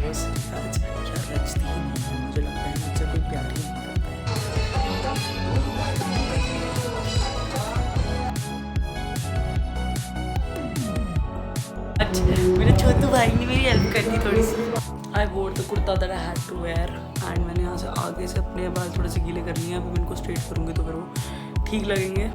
Anniversary आज क्या रचती ही नहीं है। मुझे लगता है मुझसे कोई प्यार ही नहीं करता है। आज मेरे छोटू भाई ने मेरी हेल्प कर दी थोड़ी सी। I wore the kurta that I had to wear and मैंने यहाँ से आगे से अपने बाल थोड़े से गीले कर लिए हैं। अभी मैं इनको स्ट्रेट करूँगी तो फिर वो ठीक लगेंगे।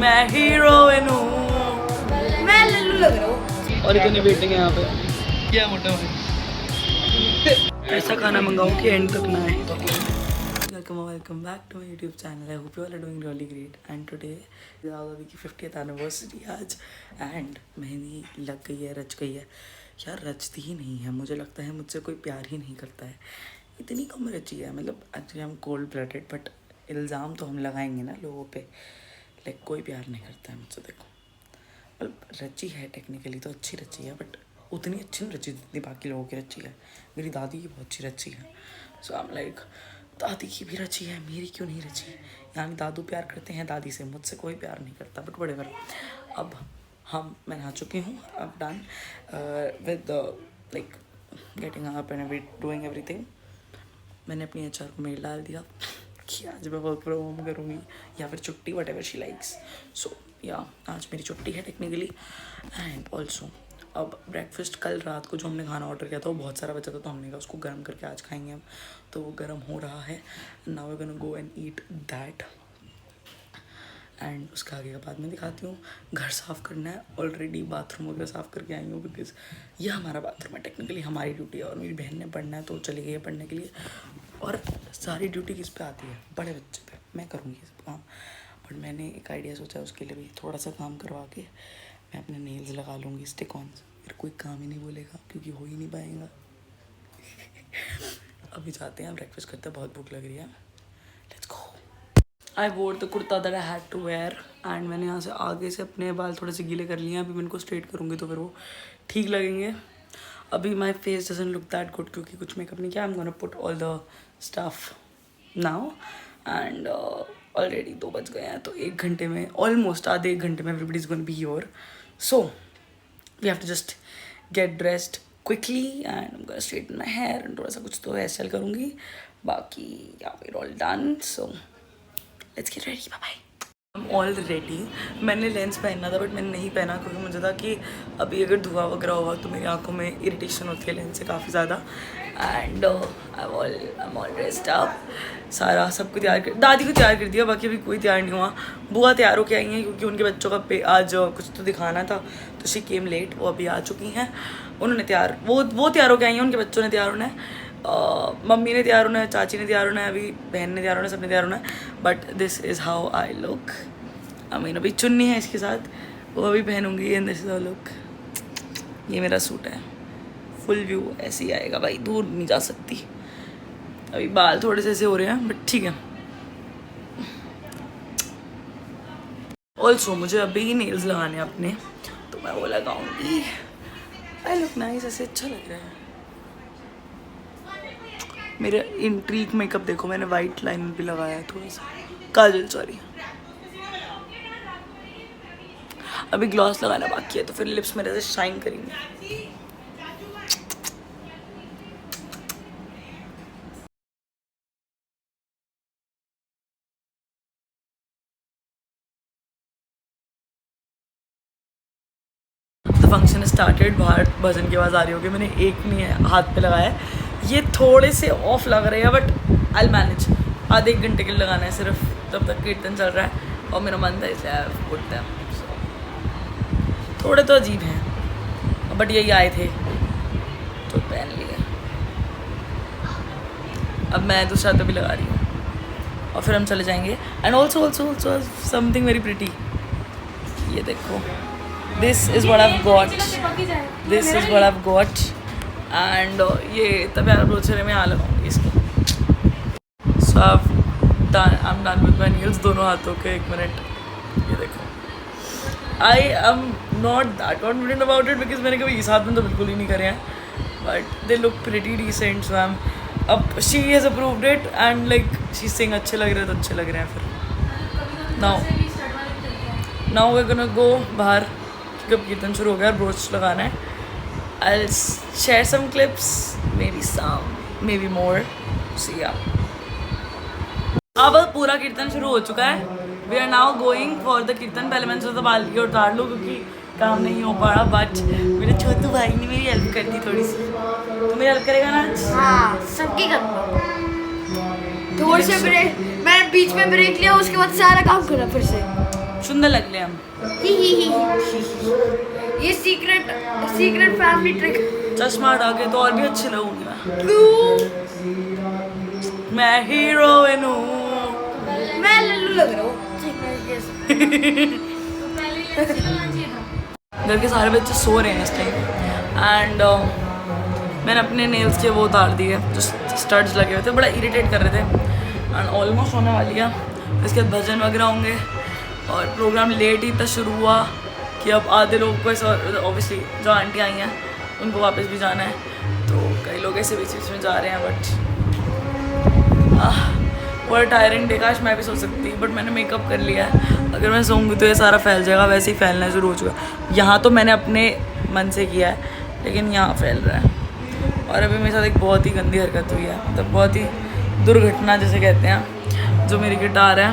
मैं हीरोइन हूँ, मैं लल्लू लग रहा हूँ। और इतनी वेटिंग है यहाँ पे। क्या मोटा भाई ऐसा खाना मंगाओ कि एंड तक ना आए। Welcome back to my YouTube channel. I hope you all are doing really great and today दादी की 50th एनिवर्सरी आज एंड मेहंदी लग गई है, रच गई है। यार रचती ही नहीं है। मुझे लगता है मुझसे कोई प्यार ही नहीं करता है। इतनी कम रची है। मतलब एक्चुअली हम कोल्ड ब्लडेड बट इल्ज़ाम तो हम लगाएंगे ना लोगों पे। लाइक कोई प्यार नहीं करता है मुझसे। देखो मतलब रची है टेक्निकली तो अच्छी रची है बट उतनी अच्छी नहीं रची जितनी बाकी लोगों की रची है। मेरी दादी की बहुत अच्छी रची है। सो आई एम लाइक दादी की भी रची है, मेरी क्यों नहीं रची। यानी दादू प्यार करते हैं दादी से, मुझसे कोई प्यार नहीं करता। But whatever. अब मैं नहा चुकी हूँ। अब done with like getting up and doing everything. मैंने अपनी HR को मेल डाल दिया कि आज मैं वर्क फ्रॉम होम करूँगी या फिर छुट्टी, वट एवर शी लाइक्स। सो या आज मेरी छुट्टी है टेक्निकली। एंड ऑल्सो अब ब्रेकफास्ट कल रात को जो हमने खाना ऑर्डर किया था वो बहुत सारा बचा था तो हमने कहा उसको गर्म करके आज खाएंगे हम। तो वो गर्म हो रहा है। Now we gonna go and eat that and उसके आगे का बाद में दिखाती हूँ। घर साफ़ करना है, ऑलरेडी बाथरूम वगैरह साफ़ करके आई हूँ बिकॉज ये हमारा बाथरूम है, टेक्निकली हमारी ड्यूटी है। और मेरी बहन ने पढ़ना है तो चली गई है पढ़ने के लिए। और सारी ड्यूटी किस पे आती है, बड़े बच्चे पे। मैं करूँगी ये सब काम बट मैंने एक आइडिया सोचा है उसके लिए भी थोड़ा सा काम करवा के मैं अपने नेल्स लगा लूँगी स्टिक ऑन। फिर कोई काम ही नहीं बोलेगा क्योंकि हो ही नहीं पाएगा। अभी जाते हैं, ब्रेकफास्ट करते हैं, बहुत भूख लग रही है। Let's go. I wore the kurta that I had to wear and मैंने यहाँ से आगे से अपने बाल थोड़े से गीले कर लिए हैं। अभी मैं इनको स्ट्रेट करूँगी तो फिर वो ठीक लगेंगे। अभी my face doesn't look that good क्योंकि कुछ मेकअप नहीं किया। आई am gonna put all the stuff now and already 2 बज गए हैं तो 1 घंटे में ऑलमोस्ट आधे 1 घंटे में everybody is gonna be here. So we have to just get dressed quickly and I am gonna straighten my hair एंड थोड़ा सा कुछ तो हेयर स्टाइल करूँगी। बाकी या we all done. So let's get ready. Bye bye. I am all ready. मैंने lens पहनना था बट मैंने नहीं पहना क्योंकि मुझे था कि अभी अगर धुआं वगैरह होगा तो मेरी आंखों में इरिटेशन होती है लेंस से काफ़ी ज़्यादा। And I am all dressed up. सारा सबको तैयार कर, दादी को तैयार कर दिया, बाकी अभी कोई तैयार नहीं हुआ। बुआ तैयार होके आई हैं क्योंकि उनके बच्चों का आज कुछ तो दिखाना था तो शी केम लेट। वो अभी आ चुकी हैं। उन्होंने तैयार वो तैयार होके आई हैं, उनके बच्चों ने तैयार होना है। मम्मी ने तैयार होना है, चाची ने तैयार होना है, अभी बहन ने तैयार होना है, सबने तैयार होना है। But this is how I look. I mean अभी चुन्नी है इसके साथ, वो अभी पहनूंगी and this is how look. ये मेरा सूट है, फुल व्यू ऐसे ही आएगा भाई, दूर नहीं जा सकती। अभी बाल थोड़े से ऐसे हो रहे हैं बट ठीक है। ऑल्सो मुझे अभी ही नेल्स लगाने हैं अपने तो मैं वो लगाऊंगी। आई लुक नाइस, ऐसे अच्छा लग रहा है। मेरा इंट्रीक मेकअप देखो, मैंने वाइट लाइन भी लगाया है, थोड़ा सा काजल, सॉरी। अभी ग्लॉस लगाना बाकी है तो फिर लिप्स मेरे से शाइन करेंगे। Function started. बाहर भजन की आवाज़ आ रही होगी। मैंने एक नहीं है हाथ पे लगाया है, ये थोड़े से ऑफ लग रहे हैं बट आई मैनेज। आधे 1 घंटे के लिए लगाना है सिर्फ, तब तक कीर्तन चल रहा है और मेरा मन था इसलिए उठता है। थोड़े तो अजीब हैं बट यही आए थे तो पहन लिए। अब मैं दूसरा तो भी लगा रही हूँ और फिर हम चले जाएंगे। And also something very pretty, ये देखो। This is what I've got. This is what I've got. And ये तब यार ब्रोचरे में आ लगाऊंगी इसको। So I'm done with my nails, दोनों हाथों के। 1 मिनट, ये देखो। I am not that confident about it because मैंने कभी इस हाथ में तो बिल्कुल ही नहीं करे हैं but they look pretty decent. So अब she has approved it and like she's saying अच्छे लग रहे हैं तो अच्छे लग रहे हैं। फिर now we're gonna go बाहर क्योंकि अब कीर्तन शुरू हो गया, ब्रोच लगाना है. I'll share some clips, maybe more. So yeah. अब पूरा कीर्तन शुरू हो चुका है. We are now going for the कीर्तन. पहले मैंने सोचा बाल उतार लूँ क्योंकि काम नहीं हो पा रहा, बट मेरे छोटू भाई ने मेरी हेल्प कर दी थोड़ी सी. तू मेरी हेल्प करेगा ना आज? हाँ, सबकी करना. थोड़ी से ब्रेक, मैंने बीच में ब्रेक लिया, उसके बाद सारा काम करा फिर से. सुंदर लग रहे हम. ये सीक्रेट फैमिली ट्रिक. चश्मा हटा के तो और भी अच्छी लगूंगी मैं हीरोइन हूँ. मैं लल्लू लग रहा हूँ. घर के सारे बच्चे सो रहे हैं इस टाइम. एंड मैंने अपने नेल्स के वो उतार दिए जो स्टड्स लगे हुए थे, बड़ा इरिटेट कर रहे थे. एंड ऑलमोस्ट होने वाली है. इसके बाद भजन वगैरह होंगे और प्रोग्राम लेट ही इतना शुरू हुआ कि अब आधे लोगों को ऐसा, ऑब्वियसली जो आंटी आई हैं उनको वापस भी जाना है, तो कई लोग ऐसे बीच बीच में जा रहे हैं. बट बड़ा टायरिंग डे. काश मैं भी सो सकती, बट मैंने मेकअप कर लिया है. अगर मैं सोऊंगी तो ये सारा फैल जाएगा. वैसे ही फैलना शुरू हो चुका है. यहाँ तो मैंने अपने मन से किया है, लेकिन यहाँ फैल रहा है. और अभी मेरे साथ एक बहुत ही गंदी हरकत हुई है, मतलब बहुत ही दुर्घटना जैसे कहते हैं. जो मेरी गिटार है,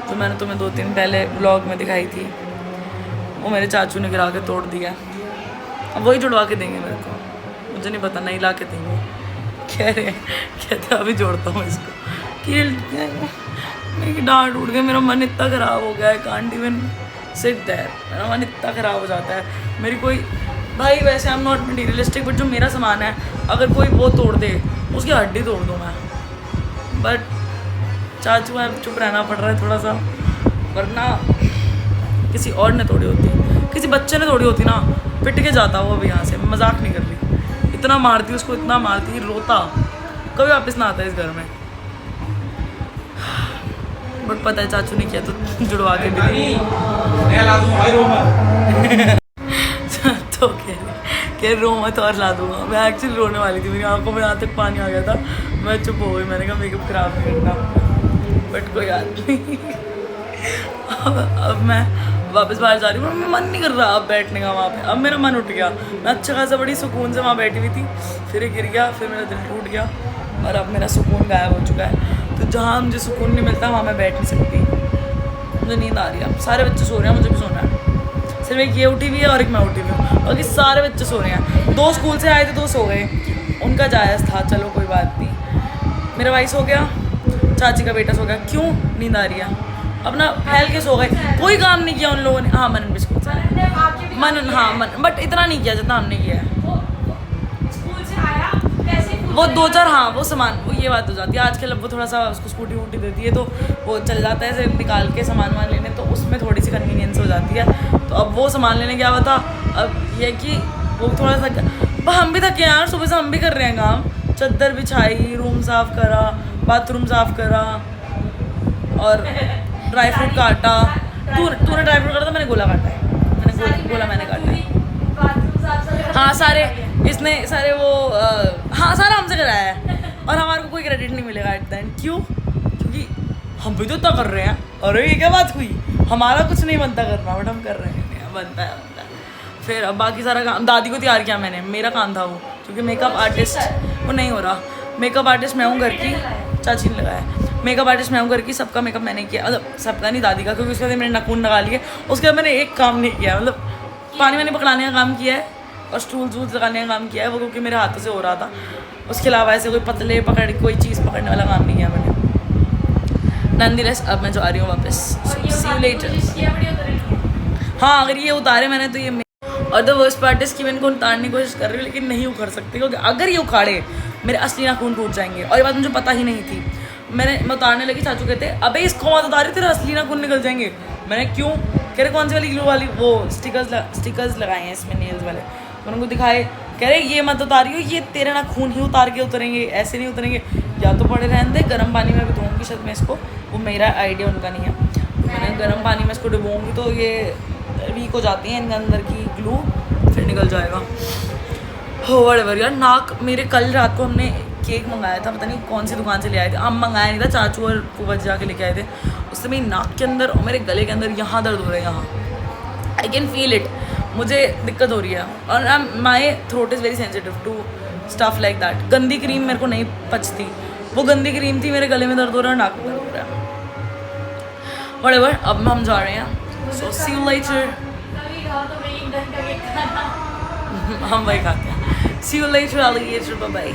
जो मैंने तुम्हें 2 दिन पहले ब्लॉग में दिखाई थी, वो मेरे चाचू ने गिरा के तोड़ दिया. अब वही जुड़वा के देंगे मेरे को. मुझे नहीं पता, नहीं ला के देंगे. कह रहे कहते अभी जोड़ता हूँ इसको. कि मेरी गिटार टूट गई. मेरा मन इतना ख़राब हो गया है. Can't even sit there. मेरा मन इतना ख़राब हो जाता है. मेरी कोई भाई, वैसे I am not materialistic, but जो मेरा सामान है अगर कोई वो तोड़ दे, उसकी हड्डी तोड़ दूँ मैं. बट चाचू है, चुप रहना पड़ रहा है थोड़ा सा, वरना किसी और ने तोड़ी होती, किसी बच्चे ने तोड़ी होती ना, पिट के जाता वो अभी यहाँ से. मजाक नहीं कर रही. इतना मारती उसको, इतना मारती, रोता, कभी वापस ना आता इस घर में. बट पता है चाचू ने किया तो जुड़वा के भी तो कह रो मत और ला दूंगा. मैं एक्चुअली रोने वाली थी, मेरी आंखों में यहाँ तक पानी आ गया था. मैं चुप हो गई. मैंने कहा मेकअप खराब नहीं करना, बट कोई बात नहीं. अब मैं वापस बाहर जा रही हूँ. मेरा मन नहीं कर रहा अब बैठने का वहाँ पे. अब मेरा मन उठ गया. मैं अच्छा खासा बड़ी सुकून से वहाँ बैठी हुई थी, फिर गिर गया, फिर मेरा दिल टूट गया और अब मेरा सुकून गायब हो चुका है. तो जहाँ मुझे सुकून नहीं मिलता वहाँ मैं बैठ नहीं सकती. मुझे नींद आ रही है. सारे बच्चे सो रहे हैं, मुझे भी सोना है. सिर्फ एक ये उठी हुई है और एक मैं उठी हुई हूँ. बाकी सारे बच्चे सो रहे हैं. 2 स्कूल से आए थे, 2 सो गए. उनका जायज़ था, चलो कोई बात नहीं. मेरा भाई सो गया, चाची का बेटा सो गया. क्यों? नींद आ रही है. अपना फैल के सो गए. कोई काम नहीं किया उन लोगों ने. हाँ, मनन भी स्कूल से आया. मनन, हाँ मन, बट इतना नहीं किया जितना हमने किया है. वो 2-4, हाँ वो सामान, वो ये बात हो जाती है आजकल. अब वो थोड़ा सा उसको स्कूटी वूटी देती है तो वो चल जाता है ऐसे निकाल के सामान वामान लेने, तो उसमें थोड़ी सी कन्वीनियंस हो जाती है. तो अब वो सामान लेने गया हुआ था. अब ये कि वो थोड़ा सा, हम भी थके यार. सुबह से हम भी कर रहे हैं काम. चद्दर बिछाई, रूम साफ़ करा, बाथरूम साफ़ करा और ड्राई फ्रूट काटा. तूने ड्राई फ्रूट काटा था, मैंने गोला काटा है. गोला मैंने काटा है. हाँ सारे इसने सारे वो हाँ सारा हमसे कराया है और हमारे को कोई क्रेडिट नहीं मिलेगा एट द एंड. क्यों? क्योंकि हम भी तो इतना कर रहे हैं. अरे ये क्या बात हुई? हमारा कुछ नहीं बनता करना, बट हम कर रहे हैं. बनता है. फिर अब बाकी सारा काम दादी को तैयार किया मैंने. मेरा काम था वो, क्योंकि मेकअप आर्टिस्ट वो नहीं हो रहा. मेकअप आर्टिस्ट मैं हूँ घर की, चाची ने लगाया. मेकअप आर्टिस्ट मैं हूँ घर की, सबका मेकअप मैंने किया. मतलब सबका नहीं, दादी का, क्योंकि उसके बाद मैंने नखून लगा लिए. उसके बाद मैंने एक काम नहीं किया, मतलब पानी वानी पकड़ाने का काम किया है और स्टूल लगाने का काम किया है, वो क्योंकि मेरे हाथों से हो रहा था. उसके अलावा ऐसे कोई पतले पकड़ कोई चीज़ पकड़ने वाला काम नहीं किया मैंने. नॉनदलेस अब मैं जा रही हूँ वापस. सी यू लेटर. हाँ अगर ये उतारे मैंने तो ये. और द वर्स्ट पार्ट इज कि मैं इनको उतारने की कोशिश कर रही हूँ लेकिन नहीं उखड़ सकती, क्योंकि अगर ये उखाड़े मेरे असली नाखून टूट जाएंगे. और ये बात मुझे पता ही नहीं थी. मैं उतारने लगी, चाचू कहते अबे इसको मत उतारी, तेरे असली नाखून निकल जाएंगे. मैंने क्यों? कह रहे कौन सी वाली ग्लू वाली, वो स्टिकर्स लगाए हैं इसमें नेल्स वाले. तो उनको दिखाए, कह रहे ये मत उतारियो, ये तेरे नाखून ही उतार के उतरेंगे, ऐसे नहीं उतरेंगे. या तो पड़े रहने दे, गर्म पानी में भी धोऊँगी शायद मैं इसको. वो मेरा आइडिया, उनका नहीं है. मैंने गर्म पानी में इसको डुबोऊँगी तो ये वीक हो जाती हैं इनके अंदर की ग्लू, फिर निकल जाएगा. हो वटेवर यार. नाक मेरे कल रात को हमने केक मंगाया था, पता नहीं कौन सी दुकान से ले आए थे. हम मंगाया नहीं था, चाचू और फूफा जाके लेके आए थे. उससे मेरी नाक के अंदर और मेरे गले के अंदर यहाँ दर्द हो रहा है. यहाँ आई कैन फील इट, मुझे दिक्कत हो रही है और my throat is very sensitive to stuff like that. गंदी क्रीम मेरे को नहीं पचती, वो गंदी क्रीम थी, मेरे गले में दर्द हो रहा है, नाक में दर्द हो रहा है। व्हाटएवर, अब हम जा रहे हैं, सो सी यू लेटर। हम वही खाते हैं, see you later alligator, bye bye.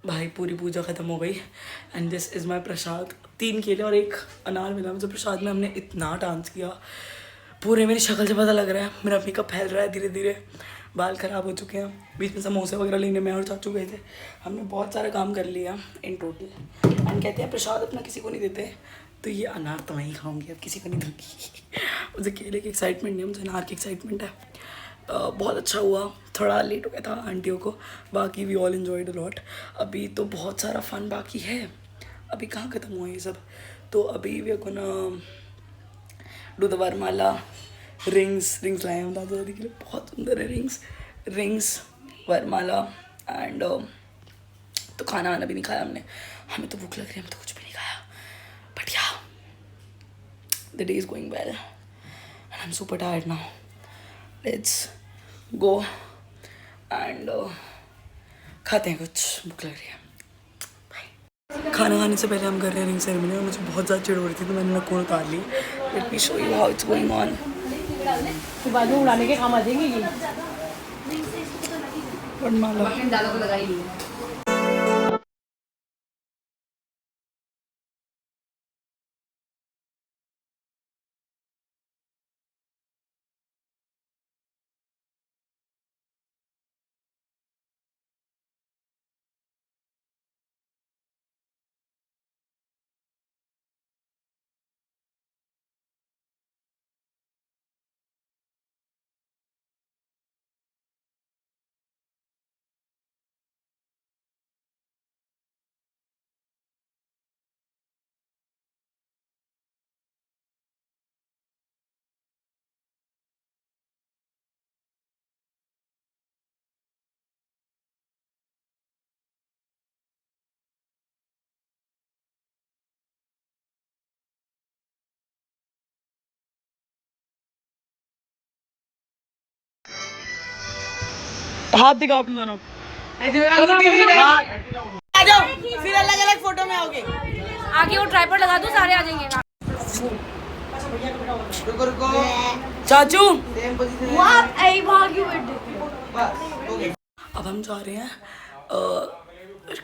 भाई पूरी पूजा खत्म हो गई and this is my prasad. 3 केले और 1 अनार मिला मुझे प्रसाद में। हमने इतना डांस किया, पूरे मेरी शक्ल से पता लग रहा है, मेरा मेकअप फैल रहा है धीरे धीरे, बाल ख़राब हो चुके हैं। बीच में समोसे वगैरह लेने में और चाचू गए थे, हमने बहुत सारा काम कर लिया इन टोटल। एंड कहते हैं प्रसाद अपना किसी को नहीं देते, तो ये अनार तो वहीं खाऊंगी, अब किसी को नहीं दूँगी। मुझे केले की एक्साइटमेंट नहीं है, मुझे अनार की एक्साइटमेंट है। बहुत अच्छा हुआ, थोड़ा लेट हो गया था आंटियों को, बाकी we all enjoyed a lot. अभी तो बहुत सारा फ़न बाकी है, अभी कहाँ ख़त्म हुआ ये सब। तो अभी we are gonna do the varmala. Rings लाए हम दादा दादी के लिए, बहुत सुंदर है रिंग्स वरमाला एंड तो खाना वाना भी नहीं खाया हमने, हमें तो भूख लग रही है, हमें तो कुछ भी नहीं खाया। बट या the day is going well and I am super tired now. Let's go and खाते हैं कुछ, भूख लग रही है। बाय। खाना खाने से पहले हम कर रहे हैं रिंग सेरेमनी और मुझे बहुत ज़्यादा चिढ़ हो रही थी, तो मैंने नखून उतार ली। Let me show you how it's going on. तो बाद में उड़ाने के काम आ जाएंगे ये। वरमाला दादा को लगाई ली। हाथ दिखाओ अपने दोनों, आ जाओ फिर अलग अलग फोटो में आओगे। आगे वो ट्राइपॉड लगा दूं, सारे आ जाएंगे। चाचू अब हम जा रहे हैं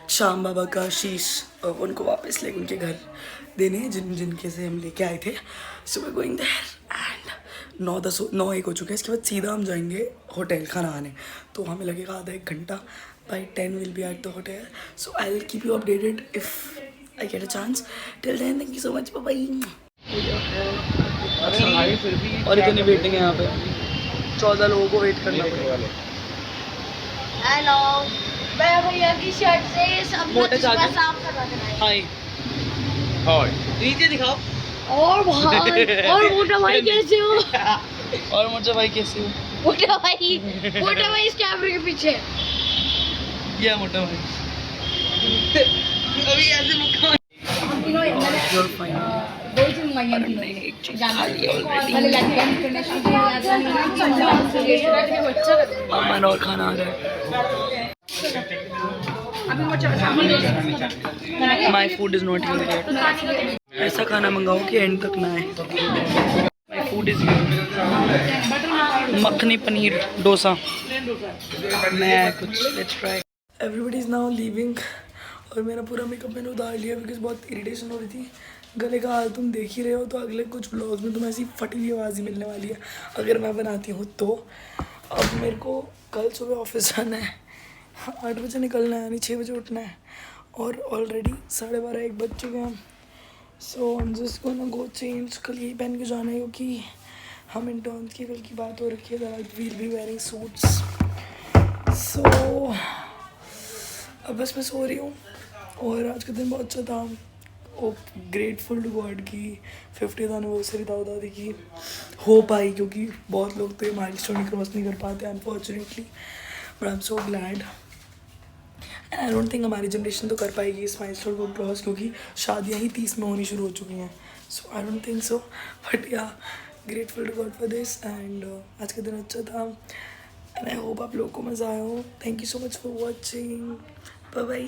श्याम बाबा का शीश उनको वापस लेके उनके घर देने, जिनके से हम लेके आए थे। So we going there and 9:01 हो चुके हैं। इसके बाद सीधा हम जाएंगे होटल खाना खाने, तो हमें लगेगा आधा 1 घंटा। By 10 will be at the hotel, so I will keep you updated if I get a chance. Till then thank you so much, bye bye. और इतनी वेटिंग है यहाँ पे, 14 लोगों को वेट करना पड़ेगा। हेलो, मैं भैया की शर्ट से सब मोटे चाचू साफ करवा देना। हाय हाय, नीचे दिखाओ। और भाई, और मोटा भाई कैसे हो? और मोटा भाई कैसे हो? मोटा भाई इस कैमरे के पीछे। ये मोटा भाई अभी ऐसे मुक्का दो चीज मंगाई थी, एक चीज खा ली ऑलरेडी। पहले लैंड इंटरनेशनल अमन और खाना आ रहा है। My food is not here yet. ऐसा खाना मंगाओ कि एंड तक ना आए। My food is here, makhani paneer dosa नया कुछ। Let's try. Everybody is now leaving और मेरा पूरा मेकअप मैंने उतार लिया बिकॉज बहुत इरिटेशन हो रही थी। गले का हाल तुम देख ही रहे हो, तो अगले कुछ ब्लॉग्स में तुम्हें ऐसी फटी हुई आवाज़ ही मिलने वाली है अगर मैं बनाती हूँ तो। अब मेरे को कल सुबह ऑफिस जाना है, 8 बजे निकलना है, यानी 6 बजे उठना है और ऑलरेडी 12:30-1 बज चुके हैं। So I am just gonna go change. कल यही पहन के जाना है क्योंकि हम इंटर्न्स की कल की बात हो रखी है, that will be wearing suits. So अब बस मैं सो रही हूँ और आज का दिन बहुत अच्छा था। ग्रेटफुल टू गॉड की 50th एनिवर्सरी दाऊ दादी की हो पाई, क्योंकि बहुत लोग तो ये माइलस्टोन क्रॉस नहीं कर पाते unfortunately, but I am so glad. I don't think हमारी जनरेशन तो कर पाएगी इस माइलस्टोन को क्रॉस, क्योंकि शादियाँ ही 30 में होनी शुरू हो चुकी हैं। So I don't think so, but yeah grateful to God for this. And आज का दिन अच्छा था एंड आई होप आप लोगों को मज़ा आया हो। Thank you so much for watching, bye bye.